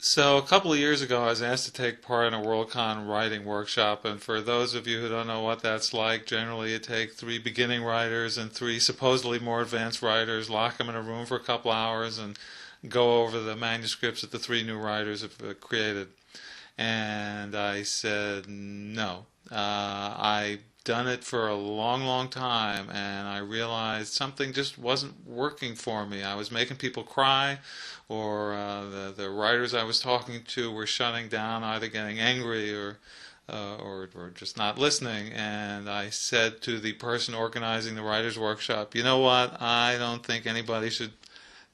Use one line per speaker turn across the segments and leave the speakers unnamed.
So a couple of years ago, I was asked to take part in a Worldcon writing workshop, and for those of you who don't know what that's like, generally you take three beginning writers and three supposedly more advanced writers, lock them in a room for a couple hours, and go over the manuscripts that the three new writers have created. And I said no. I've done it for a long, long time, and I realized something just wasn't working for me. I was making people cry, or the writers I was talking to were shutting down, either getting angry or just not listening. And I said to the person organizing the writers' workshop, you know what? I don't think anybody should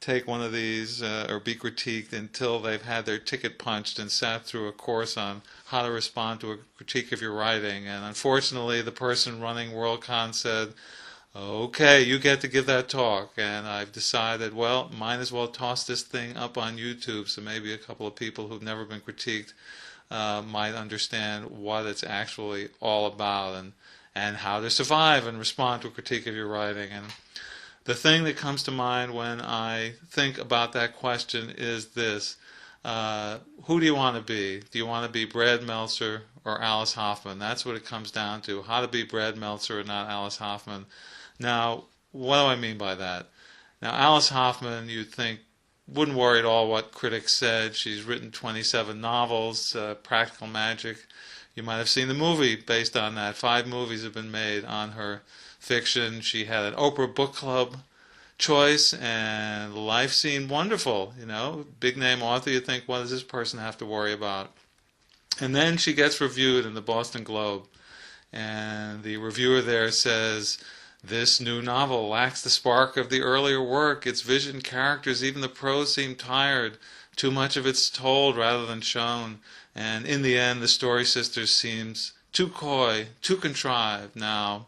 take one of these or be critiqued until they've had their ticket punched and sat through a course on how to respond to a critique of your writing. And unfortunately, the person running Worldcon said, okay, you get to give that talk. And I've decided, well, might as well toss this thing up on YouTube so maybe a couple of people who've never been critiqued might understand what it's actually all about, and how to survive and respond to a critique of your writing. And the thing that comes to mind when I think about that question is this. Who do you want to be? Do you want to be Brad Meltzer or Alice Hoffman? That's what it comes down to. How to be Brad Meltzer and not Alice Hoffman. Now, what do I mean by that? Now, Alice Hoffman, you'd think, wouldn't worry at all what critics said. She's written 27 novels, Practical Magic. You might have seen the movie based on that. 5 movies have been made on her fiction. She had an Oprah Book Club choice, and life seemed wonderful. You know, big name author. You think, what does this person have to worry about? And then she gets reviewed in the Boston Globe, and the reviewer there says, this new novel lacks the spark of the earlier work. Its vision, characters, even the prose seem tired. Too much of it's told rather than shown. And in the end, the story sisters seems too coy, too contrived. Now,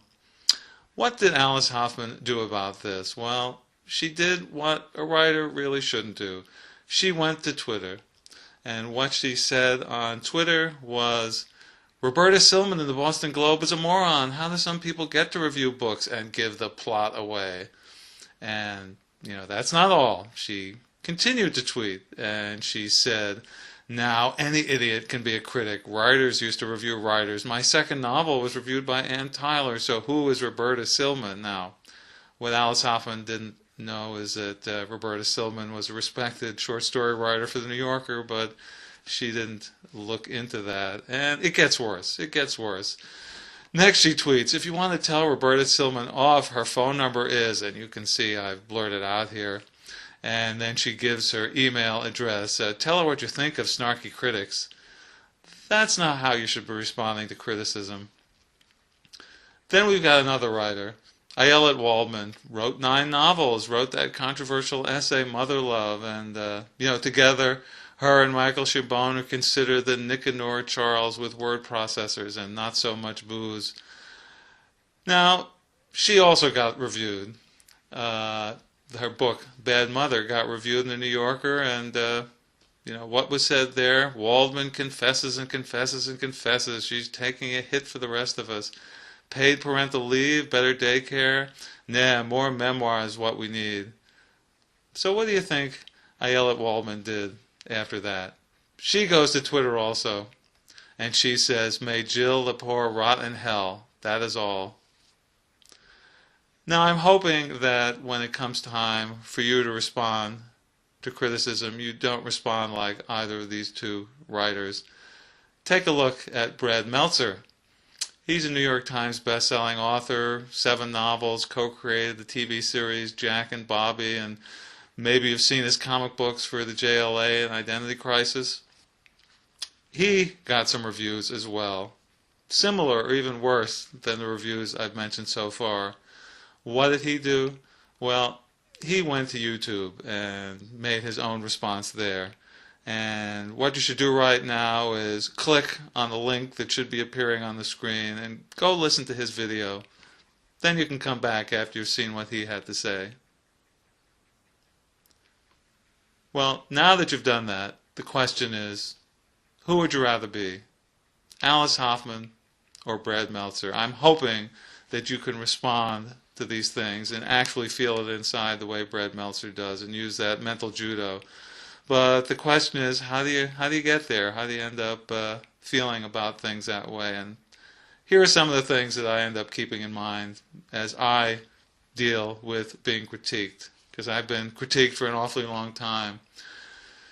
what did Alice Hoffman do about this? Well, she did what a writer really shouldn't do. She went to Twitter, and what she said on Twitter was, Roberta Silman in the Boston Globe is a moron. How do some people get to review books and give the plot away? And, that's not all. She continued to tweet, and she said, now any idiot can be a critic. Writers used to review writers. My second novel was reviewed by Ann Tyler, so who is Roberta Silman? Now, what Alice Hoffman didn't know is that Roberta Silman was a respected short story writer for the New Yorker, but she didn't look into that. And it gets worse. It gets worse. Next she tweets, if you want to tell Roberta Silman off, her phone number is, and you can see I've blurted out here, and then she gives her email address. Tell her what you think of snarky critics. That's not how you should be responding to criticism. Then we've got another writer, Ayelet Waldman, wrote 9 novels, wrote that controversial essay, Mother Love, and, together her and Michael Chabon are considered the Nicanor Charles with word processors and not so much booze. Now, she also got reviewed. Her book, Bad Mother, got reviewed in the New Yorker, and, what was said there? Waldman confesses and confesses and confesses. She's taking a hit for the rest of us. Paid parental leave, better daycare. Nah, more memoir is what we need. So what do you think Ayelet Waldman did after that? She goes to Twitter also, and she says, may Jill Lepore rot in hell. That is all. Now I'm hoping that when it comes time for you to respond to criticism, you don't respond like either of these two writers. Take a look at Brad Meltzer. He's a New York Times best-selling author, 7 novels, co-created the TV series Jack and Bobby, and maybe you've seen his comic books for the JLA and Identity Crisis. He got some reviews as well, similar or even worse than the reviews I've mentioned so far. What did he do? Well, he went to YouTube and made his own response there. And what you should do right now is click on the link that should be appearing on the screen and go listen to his video. Then you can come back after you've seen what he had to say. Well, now that you've done that, the question is, who would you rather be? Alice Hoffman or Brad Meltzer? I'm hoping that you can respond to these things and actually feel it inside the way Brad Meltzer does and use that mental judo. But the question is, how do you get there? How do you end up feeling about things that way? And here are some of the things that I end up keeping in mind as I deal with being critiqued, because I've been critiqued for an awfully long time.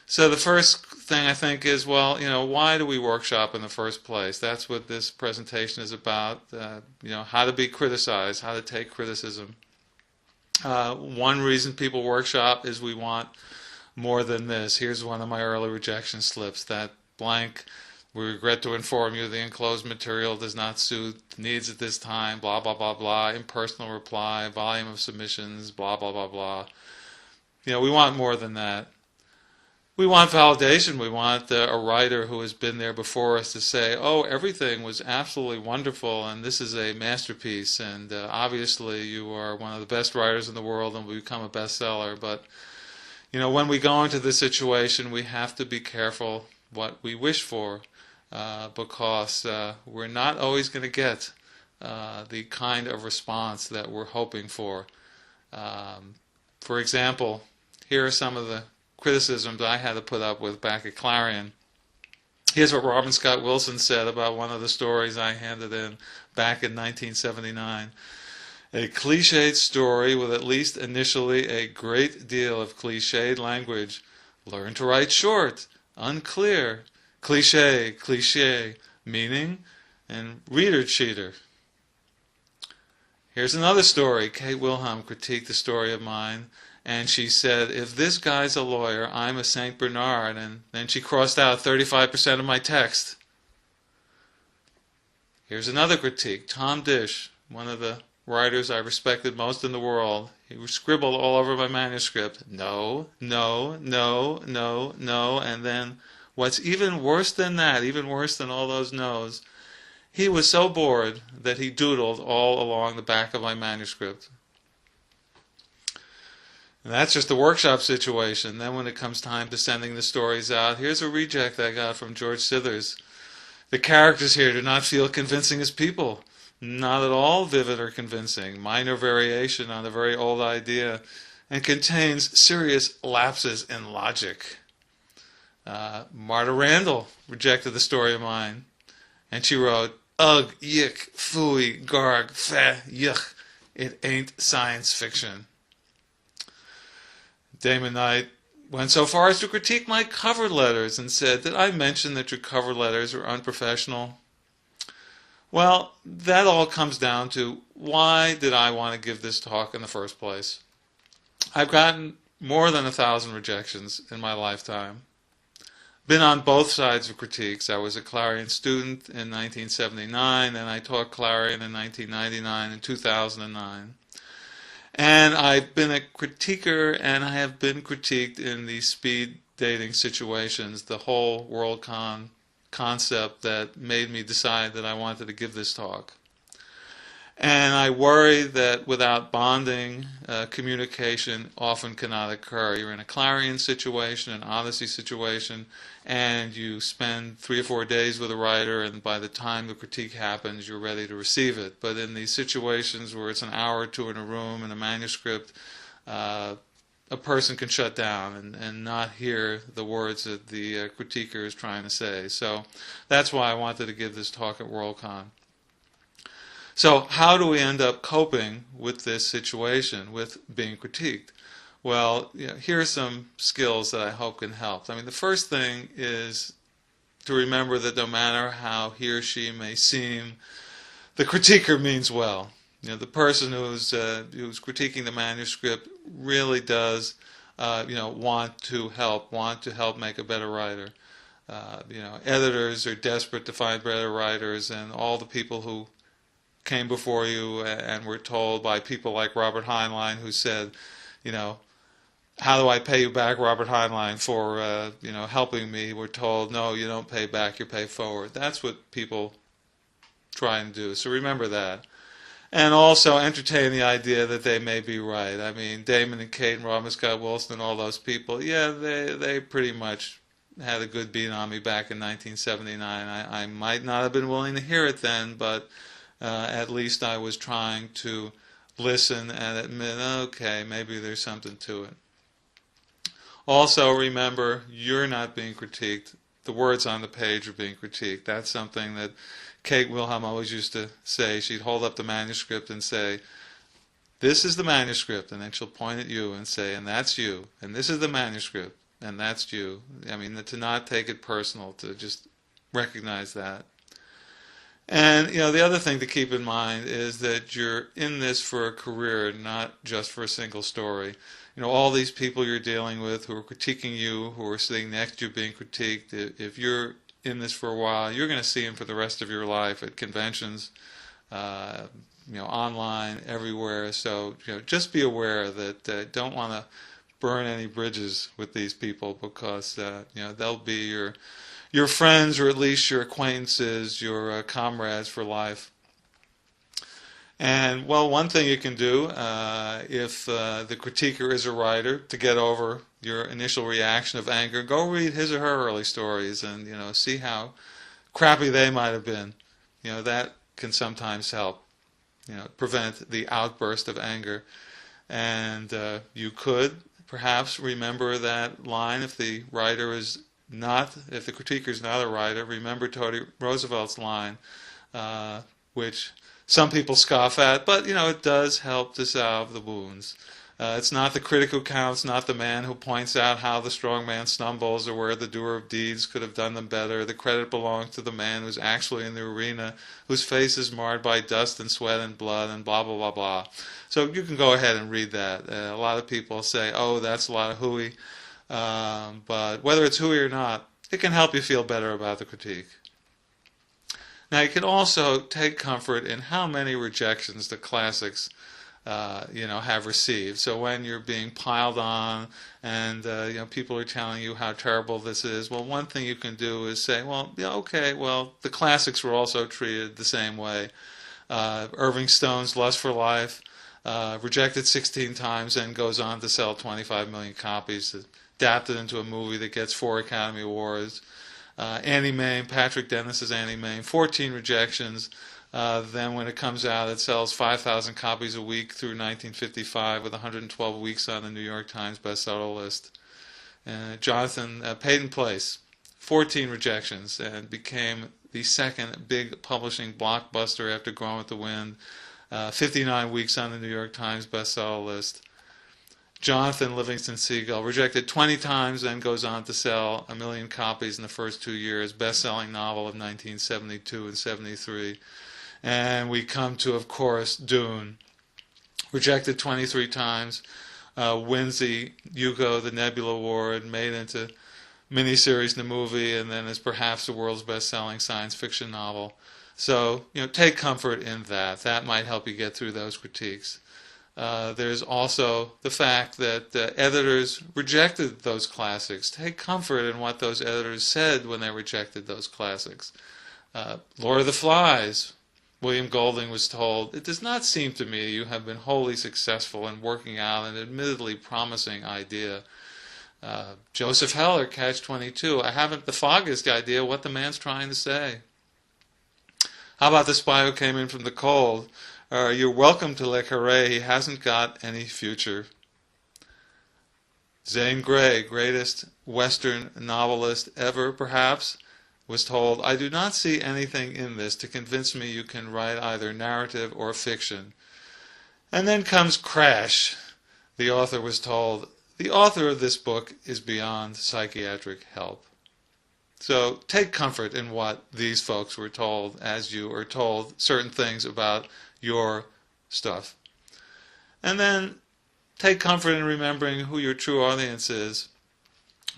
So the first thing I think is, well, why do we workshop in the first place? That's what this presentation is about. How to be criticized, how to take criticism. One reason people workshop is we want more than this. Here's one of my early rejection slips. That blank, we regret to inform you the enclosed material does not suit needs at this time, blah, blah, blah, blah, impersonal reply, volume of submissions, blah, blah, blah, blah. We want more than that. We want validation. We want a writer who has been there before us to say, oh, everything was absolutely wonderful and this is a masterpiece, and obviously you are one of the best writers in the world and will become a bestseller. But when we go into this situation, we have to be careful what we wish for, because we're not always going to get the kind of response that we're hoping for. For example, here are some of the criticisms I had to put up with back at Clarion. Here's what Robin Scott Wilson said about one of the stories I handed in back in 1979. A cliched story with at least initially a great deal of cliched language. Learn to write short, unclear, cliche, meaning, and reader cheater. Here's another story. Kate Wilhelm critiqued a story of mine, and she said, if this guy's a lawyer, I'm a St. Bernard, and then she crossed out 35% of my text. Here's another critique. Tom Disch, one of the writers I respected most in the world, he scribbled all over my manuscript, no, no, no, no, no, and then what's even worse than that, even worse than all those no's, he was so bored that he doodled all along the back of my manuscript. And that's just a workshop situation. Then when it comes time to sending the stories out, here's a reject I got from George Scithers. The characters here do not feel convincing as people. Not at all vivid or convincing. Minor variation on a very old idea, and contains serious lapses in logic. Marta Randall rejected the story of mine, and she wrote, ugh, yick, phooey, garg, feh, yuck. It ain't science fiction. Damon Knight went so far as to critique my cover letters and said, did I mention that your cover letters are unprofessional? Well, that all comes down to, why did I want to give this talk in the first place? I've gotten more than 1,000 rejections in my lifetime. Been on both sides of critiques. I was a Clarion student in 1979, and I taught Clarion in 1999 and 2009. And I've been a critiquer, and I have been critiqued in these speed dating situations, the whole WorldCon concept that made me decide that I wanted to give this talk. And I worry that without bonding, communication often cannot occur. You're in a Clarion situation, an Odyssey situation, and you spend 3 or 4 days with a writer, and by the time the critique happens, you're ready to receive it. But in these situations where it's an hour or two in a room and a manuscript, a person can shut down and not hear the words that the critiquer is trying to say. So that's why I wanted to give this talk at WorldCon. So how do we end up coping with this situation, with being critiqued? Well, here are some skills that I hope can help. I mean, the first thing is to remember that no matter how he or she may seem, the critiquer means well. The person who's critiquing the manuscript really does, want to help make a better writer. Editors are desperate to find better writers, and all the people who came before you and were told by people like Robert Heinlein, who said, how do I pay you back, Robert Heinlein, for helping me? We're told, no, you don't pay back, you pay forward. That's what people try and do. So remember that. And also entertain the idea that they may be right. I mean, Damon and Kate and Robin Scott Wilson and all those people, they pretty much had a good beat on me back in 1979. I might not have been willing to hear it then, but at least I was trying to listen and admit, okay, maybe there's something to it. Also, remember, you're not being critiqued. The words on the page are being critiqued. That's something that Kate Wilhelm always used to say. She'd hold up the manuscript and say, this is the manuscript, and then she'll point at you and say, and that's you. And this is the manuscript, and that's you. I mean, to not take it personal, to just recognize that. And, the other thing to keep in mind is that you're in this for a career, not just for a single story. All these people you're dealing with who are critiquing you, who are sitting next to you being critiqued, if you're in this for a while, you're going to see them for the rest of your life at conventions, online, everywhere. So, just be aware that don't want to burn any bridges with these people, because, they'll be your friends, or at least your acquaintances, your comrades for life. And, well, one thing you can do, if the critiquer is a writer, to get over your initial reaction of anger, go read his or her early stories and, see how crappy they might have been. That can sometimes help, prevent the outburst of anger. And you could perhaps remember that line if the critiquer is not a writer. Remember Teddy Roosevelt's line, which some people scoff at, but it does help to salve the wounds. It's not the critic who counts, not the man who points out how the strong man stumbles or where the doer of deeds could have done them better. The credit belongs to the man who's actually in the arena, whose face is marred by dust and sweat and blood and blah, blah, blah, blah. So you can go ahead and read that. A lot of people say, oh, that's a lot of hooey. But whether it's hooey or not, it can help you feel better about the critique. Now, you can also take comfort in how many rejections the classics have received. So when you're being piled on and people are telling you how terrible this is, well, one thing you can do is say, well, okay, well, the classics were also treated the same way. Irving Stone's Lust for Life, rejected 16 times and goes on to sell 25 million copies, adapted into a movie that gets 4 Academy Awards. Mame, Patrick Dennis's Mame, 14 rejections. Then when it comes out, it sells 5,000 copies a week through 1955 with 112 weeks on the New York Times bestseller list. Peyton Place, 14 rejections, and became the second big publishing blockbuster after Gone with the Wind. 59 weeks on the New York Times bestseller list. Jonathan Livingston Seagull, rejected 20 times, then goes on to sell 1 million copies in the first 2 years, best-selling novel of 1972 and 73. And we come to, of course, Dune, rejected 23 times, wins the Hugo, the Nebula Award, made into miniseries in the movie, and then is perhaps the world's best-selling science fiction novel. So, take comfort in that. That might help you get through those critiques. There's also the fact that editors rejected those classics. Take comfort in what those editors said when they rejected those classics. Lord of the Flies, William Golding was told, "It does not seem to me you have been wholly successful in working out an admittedly promising idea." Joseph Heller, Catch-22, "I haven't the foggiest idea what the man's trying to say." How about The Spy Who Came In From the Cold? You're welcome to LeCarré, he hasn't got any future. Zane Grey, greatest Western novelist ever, perhaps, was told, "I do not see anything in this to convince me you can write either narrative or fiction." And then comes Crash. The author was told, "The author of this book is beyond psychiatric help." So take comfort in what these folks were told as you are told certain things about your stuff. And then take comfort in remembering who your true audience is.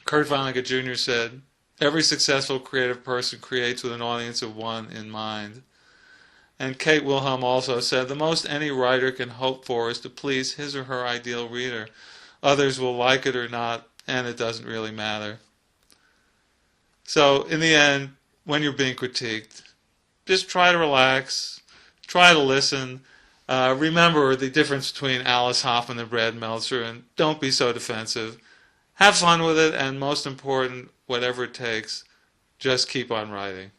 Kurt Vonnegut Jr. said, "Every successful creative person creates with an audience of one in mind." And Kate Wilhelm also said, "The most any writer can hope for is to please his or her ideal reader. Others will like it or not, and it doesn't really matter." So in the end, when you're being critiqued, just try to relax, try to listen. Remember the difference between Alice Hoffman and Brad Meltzer, and don't be so defensive. Have fun with it, and most important, whatever it takes, just keep on writing.